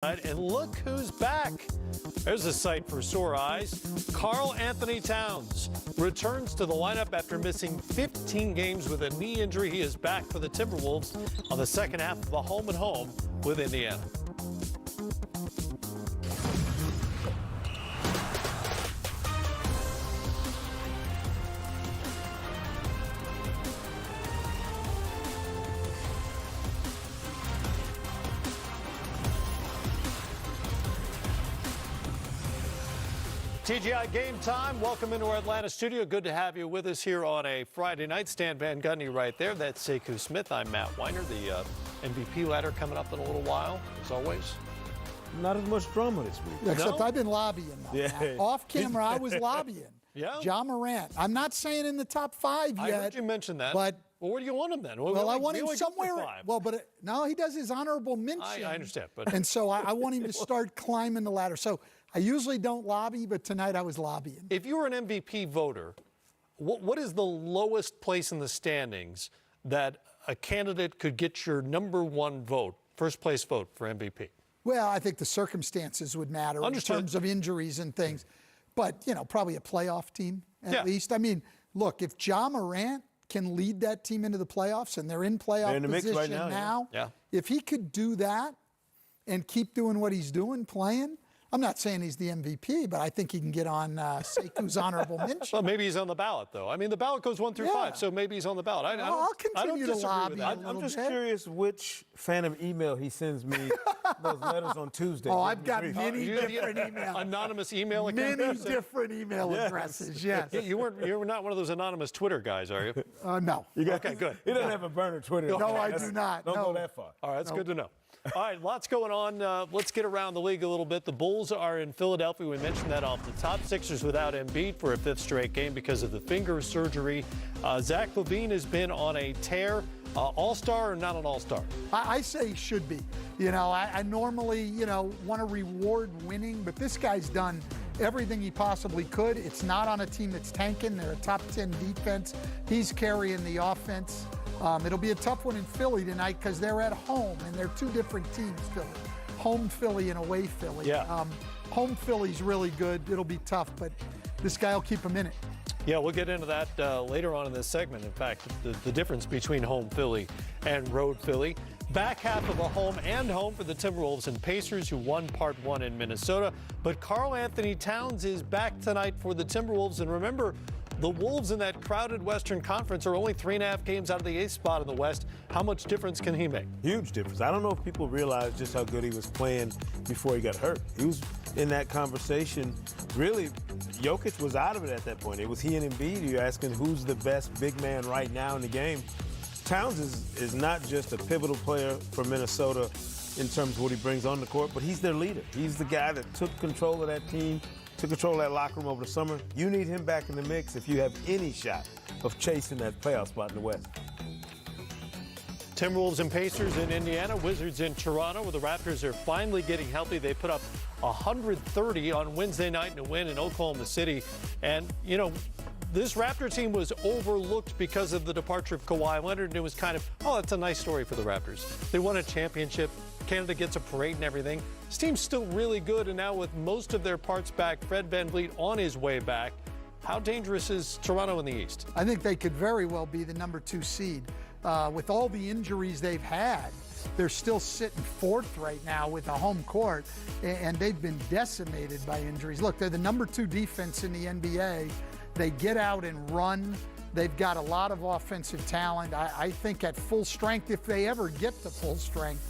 And look who's back. There's a sight for sore eyes. Karl-Anthony Towns returns to the lineup after missing 15 games with a knee injury. He is back for the Timberwolves on the second half of a home-and-home with Indiana. TGI Game Time. Welcome into our Atlanta studio. Good to have you with us here on a Friday night. Stan Van Gundy right there. That's Sekou Smith. I'm Matt Weiner. The MVP ladder coming up in a little while, as always. Not as much drama this week. Except No? I've been lobbying. Yeah. Off camera, I was lobbying. Yeah? Ja Morant. I'm not saying in the top 5 yet. I heard you mention that. But well, where do you want him then? well, I want we him only go for somewhere. 5. Well, but no, he does his honorable mention. I understand, but And so I want him to start climbing the ladder. So I usually don't lobby, but tonight I was lobbying. if you were an MVP voter, what is the lowest place in the standings that a candidate could get your number one vote, first place vote for MVP? Well, I think the circumstances would matter Understood. in terms of injuries and things. But, probably a playoff team at Yeah. least. I mean, look, if Ja Morant can lead that team into the playoffs, and they're in playoff They're in the mix position right now, yeah. if he could do that and keep doing what he's doing, playing, I'm not saying he's the MVP, but I think he can get on Sekou's honorable mention. Well, maybe he's on the ballot, though. I mean, the ballot goes 1 through Yeah. 5, so maybe he's on the ballot. I I'll don't continue to disagree lobby with a that. little I'm just bit. curious which phantom email he sends me those letters on Tuesday. Oh, I've got Grief. many You have different the emails. Anonymous email account. Many different email addresses, yes. You're not one of those anonymous Twitter guys, are you? No. You got- Okay, good. He doesn't have a burner Twitter. No, account. I That's- do not. Don't No. go that far. All right, that's good to know. All right, lots going on. Let's get around the league a little bit. The Bulls are in Philadelphia. We mentioned that off the top. Sixers without Embiid for a 5th straight game because of the finger surgery. Zach LaVine has been on a tear. All-star or not an all-star? I say he should be. I normally, want to reward winning, but this guy's done everything he possibly could. It's not on a team that's tanking. They're a top 10 defense. He's carrying the offense. It'll be a tough one in Philly tonight because they're at home, and they're two different teams, Philly. Home Philly and away Philly. Yeah. Home Philly's really good. It'll be tough, but this guy will keep him in it. Yeah, we'll get into that later on in this segment. In fact, the difference between home Philly and road Philly. Back half of a home and home for the Timberwolves and Pacers, who won part 1 in Minnesota. But Karl-Anthony Towns is back tonight for the Timberwolves. And remember, the Wolves in that crowded Western Conference are only 3.5 games out of the 8th spot in the West. How much difference can he make? Huge difference. I don't know if people realize just how good he was playing before he got hurt. He was in that conversation. Really, Jokic was out of it at that point. It was he and Embiid. You're asking who's the best big man right now in the game. Towns is not just a pivotal player for Minnesota in terms of what he brings on the court, but he's their leader. He's the guy that took control of that team, took control of that locker room over the summer. You need him back in the mix if you have any shot of chasing that playoff spot in the West. Timberwolves and Pacers in Indiana, Wizards in Toronto, where the Raptors are finally getting healthy. They put up 130 on Wednesday night in a win in Oklahoma City. And, this Raptor team was overlooked because of the departure of Kawhi Leonard, and it was kind of, that's a nice story for the Raptors. They won a championship. Canada gets a parade and everything. This team's still really good, and now with most of their parts back, Fred VanVleet on his way back. How dangerous is Toronto in the East? I think they could very well be the number 2 seed. With all the injuries they've had, they're still sitting 4th right now with a home court, and they've been decimated by injuries. Look, they're the number 2 defense in the NBA. They get out and run. They've got a lot of offensive talent. I think at full strength, if they ever get to full strength,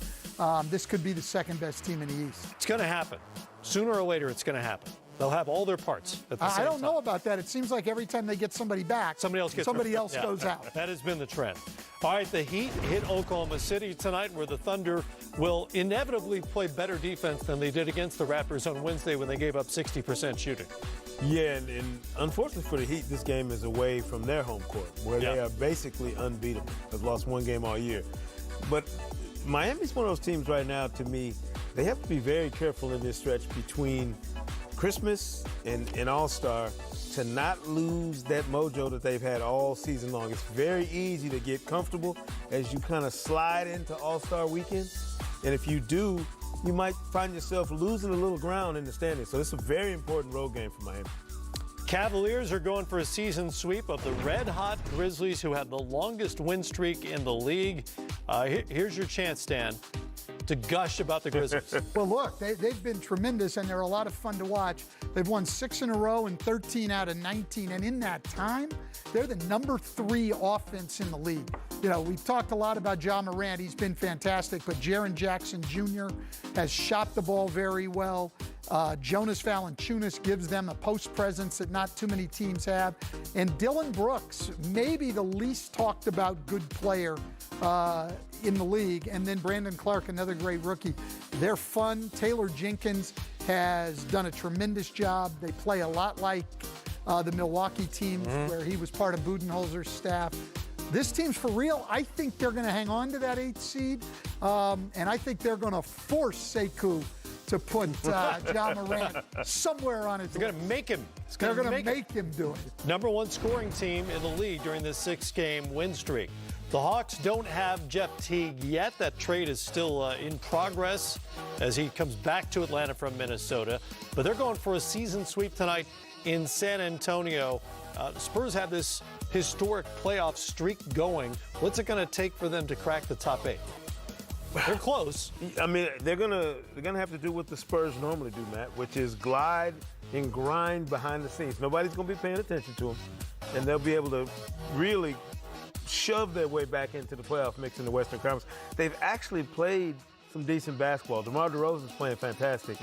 this could be the second best team in the East. It's going to happen. Sooner or later, it's going to happen. They'll have all their parts at the same time. I don't know about that. It seems like every time they get somebody back, Somebody else else goes out. That has been the trend. All right, the Heat hit Oklahoma City tonight, where the Thunder will inevitably play better defense than they did against the Raptors on Wednesday when they gave up 60% shooting. Yeah, and unfortunately for the Heat, this game is away from their home court, where they are basically unbeatable. They've lost 1 game all year. But Miami's one of those teams right now, to me, they have to be very careful in this stretch between Christmas and All-Star to not lose that mojo that they've had all season long. It's very easy to get comfortable as you kind of slide into All-Star weekend. And if you do, you might find yourself losing a little ground in the standings. So it's a very important road game for Miami. Cavaliers are going for a season sweep of the red-hot Grizzlies, who have the longest win streak in the league. Here's your chance, Stan, to gush about the Grizzlies. Well, look, they've been tremendous, and they're a lot of fun to watch. They've won 6 in a row and 13 out of 19, and in that time, they're the number 3 offense in the league. You know, we've talked a lot about Ja Morant. He's been fantastic, but Jaren Jackson Jr. has shot the ball very well. Jonas Valanciunas gives them a post presence that not too many teams have. And Dylan Brooks, maybe the least talked about good player in the league. And then Brandon Clark, another great rookie. They're fun. Taylor Jenkins has done a tremendous job. They play a lot like the Milwaukee teams where he was part of Budenholzer's staff. This team's for real. I think they're going to hang on to that 8th seed. And I think they're going to force Sekou to put Ja Morant somewhere on his list. They're going to make him. They're going to make him do it. Number 1 scoring team in the league during this 6-game win streak. The Hawks don't have Jeff Teague yet. That trade is still in progress as he comes back to Atlanta from Minnesota. But they're going for a season sweep tonight in San Antonio. The Spurs have this historic playoff streak going. What's it going to take for them to crack the top 8? They're close. I mean, they're gonna have to do what the Spurs normally do, Matt, which is glide and grind behind the scenes. Nobody's gonna be paying attention to them, and they'll be able to really shove their way back into the playoff mix in the Western Conference. They've actually played some decent basketball. DeMar DeRozan's playing fantastic.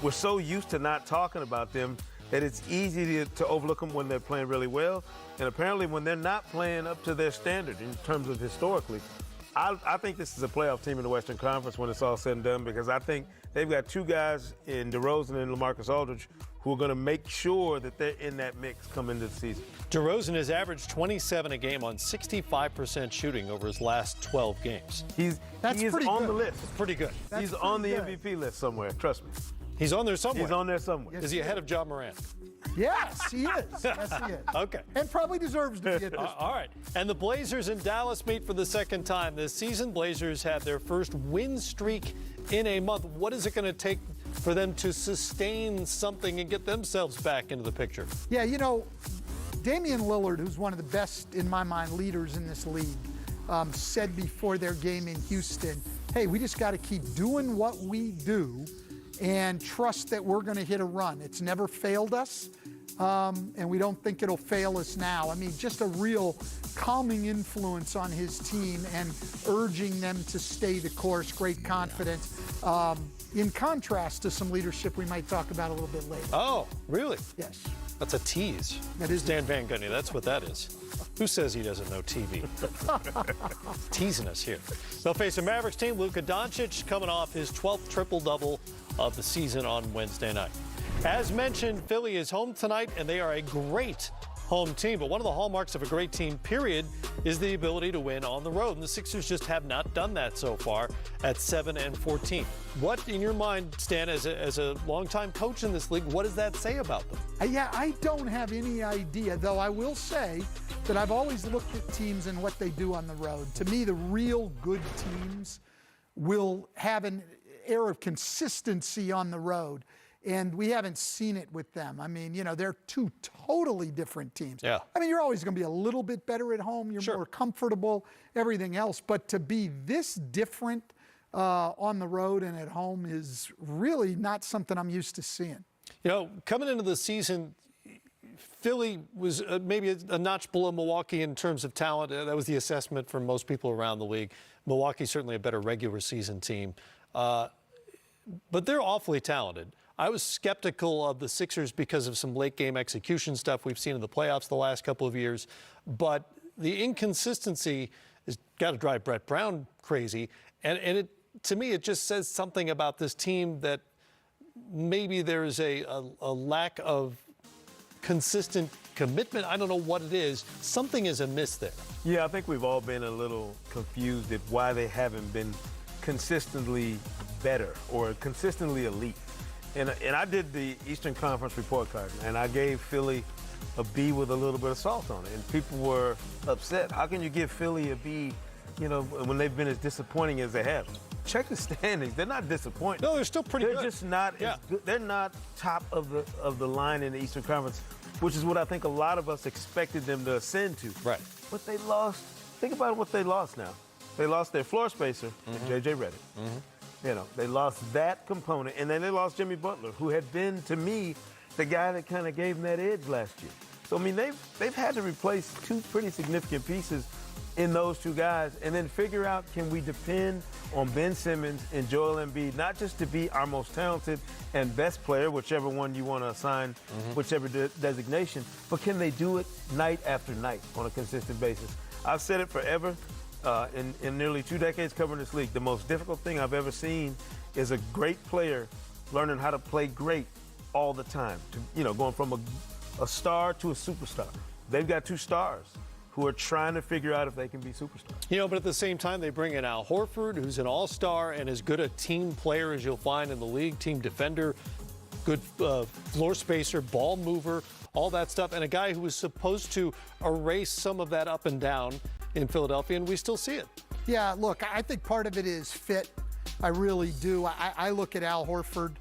We're so used to not talking about them that it's easy to overlook them when they're playing really well, and apparently when they're not playing up to their standard in terms of historically. I think this is a playoff team in the Western Conference when it's all said and done, because I think they've got 2 guys in DeRozan and LaMarcus Aldridge who are going to make sure that they're in that mix coming into the season. DeRozan has averaged 27 a game on 65% shooting over his last 12 games. He is on the list. Pretty good. He's on the MVP list somewhere, trust me. He's on there somewhere. He's on there somewhere. Is he ahead of Ja Morant? Yes, he is. Yes, he is. Okay. And probably deserves to be at this. All right. And the Blazers in Dallas meet for the second time this season. Blazers have their first win streak in a month. What is it going to take for them to sustain something and get themselves back into the picture? Yeah, you know, Damian Lillard, who's one of the best, in my mind, leaders in this league, said before their game in Houston, hey, we just got to keep doing what we do and trust that we're going to hit a run. It's never failed us, and we don't think it'll fail us now. I mean, just a real calming influence on his team and urging them to stay the course, great confidence. In contrast to some leadership we might talk about a little bit later. Oh, really? Yes. That's a tease. That is Stan Van Gundy, that's what that is. Who says he doesn't know TV? Teasing us here. They'll face a Mavericks team. Luka Doncic coming off his 12th triple-double of the season on Wednesday night. As mentioned, Philly is home tonight, and they are a great home team. But one of the hallmarks of a great team, period, is the ability to win on the road. And the Sixers just have not done that so far at 7-14. What, in your mind, Stan, as a longtime coach in this league, what does that say about them? Yeah, I don't have any idea, though I will say that I've always looked at teams and what they do on the road. To me, the real good teams will have an air of consistency on the road. And we haven't seen it with them. I mean, you know, they're 2 totally different teams. Yeah. I mean, you're always going to be a little bit better at home. You're more comfortable, everything else. But to be this different on the road and at home is really not something I'm used to seeing. You know, coming into the season, Philly was maybe a notch below Milwaukee in terms of talent. That was the assessment from most people around the league. Milwaukee's certainly a better regular season team. But they're awfully talented. I was skeptical of the Sixers because of some late game execution stuff we've seen in the playoffs the last couple of years. But the inconsistency has got to drive Brett Brown crazy. And it, to me, it just says something about this team that maybe there's a lack of consistent commitment. I don't know what it is. Something is amiss there. Yeah, I think we've all been a little confused at why they haven't been consistently better or consistently elite. And I did the Eastern Conference report card, and I gave Philly a B with a little bit of salt on it. And people were upset. How can you give Philly a B, you know, when they've been as disappointing as they have? check the standings. They're not disappointing. No, they're still pretty They're good. just not as good. They're not top of the line in the Eastern Conference, which is what I think a lot of us expected them to ascend to. Right. But they lost. Think about what they lost now. They lost their floor spacer, J.J. Redick. You know, they lost that component, and then they lost Jimmy Butler, who had been, to me, the guy that kind of gave them that edge last year. So, I mean, they've had to replace two pretty significant pieces in those two guys, and then figure out, can we depend on Ben Simmons and Joel Embiid, not just to be our most talented and best player, whichever one you want to assign, whichever designation, but can they do it night after night on a consistent basis? I've said it forever. In nearly 2 decades covering this league, the most difficult thing I've ever seen is a great player learning how to play great all the time. Going from a star to a superstar. They've got 2 stars who are trying to figure out if they can be superstars. But at the same time, they bring in Al Horford, who's an all-star and as good a team player as you'll find in the league, team defender, good floor spacer, ball mover, all that stuff, and a guy who was supposed to erase some of that up and down in Philadelphia, and we still see it. Yeah, look, I think part of it is fit. I really do. I look at Al Horford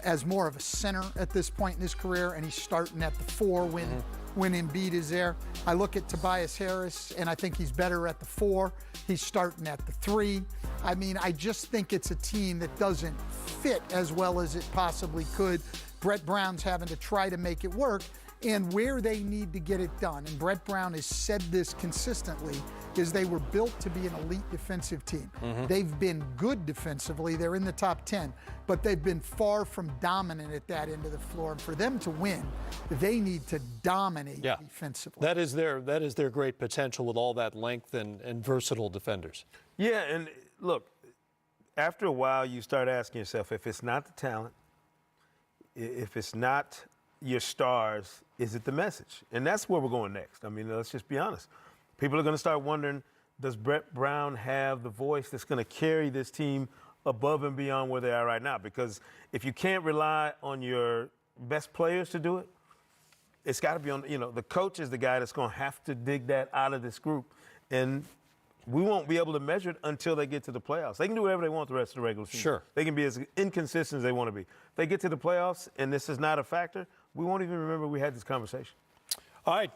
as more of a center at this point in his career, and he's starting at the 4 when Embiid is there. I look at Tobias Harris, and I think he's better at the 4. He's starting at the 3. I mean, I just think it's a team that doesn't fit as well as it possibly could. Brett Brown's having to try to make it work, and where they need to get it done, and Brett Brown has said this consistently, is they were built to be an elite defensive team. They've been good defensively. They're in the top 10, but they've been far from dominant at that end of the floor. And for them to win, they need to dominate defensively. That is their great potential with all that length and versatile defenders. Yeah, and look, after a while, you start asking yourself, if it's not the talent, if it's not your stars, is it the message? And that's where we're going next. I mean, let's just be honest. People are going to start wondering, does Brett Brown have the voice that's going to carry this team above and beyond where they are right now? Because if you can't rely on your best players to do it, it's got to be on, the coach is the guy that's going to have to dig that out of this group. And we won't be able to measure it until they get to the playoffs. They can do whatever they want the rest of the regular season. Sure. They can be as inconsistent as they want to be. If they get to the playoffs and this is not a factor, we won't even remember we had this conversation. All right,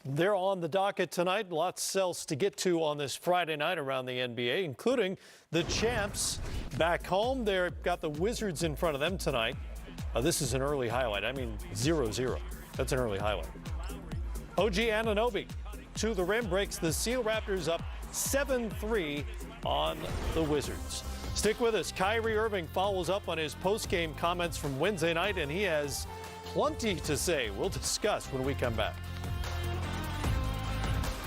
they're on the docket tonight. Lots else to get to on this Friday night around the NBA, including the champs back home. They've got the Wizards in front of them tonight. This is an early highlight. I mean, 0-0. That's an early highlight. OG Anunoby to the rim, breaks the seal. Raptors up 7-3 on the Wizards. Stick with us. Kyrie Irving follows up on his post-game comments from Wednesday night, and he has plenty to say. We'll discuss when we come back.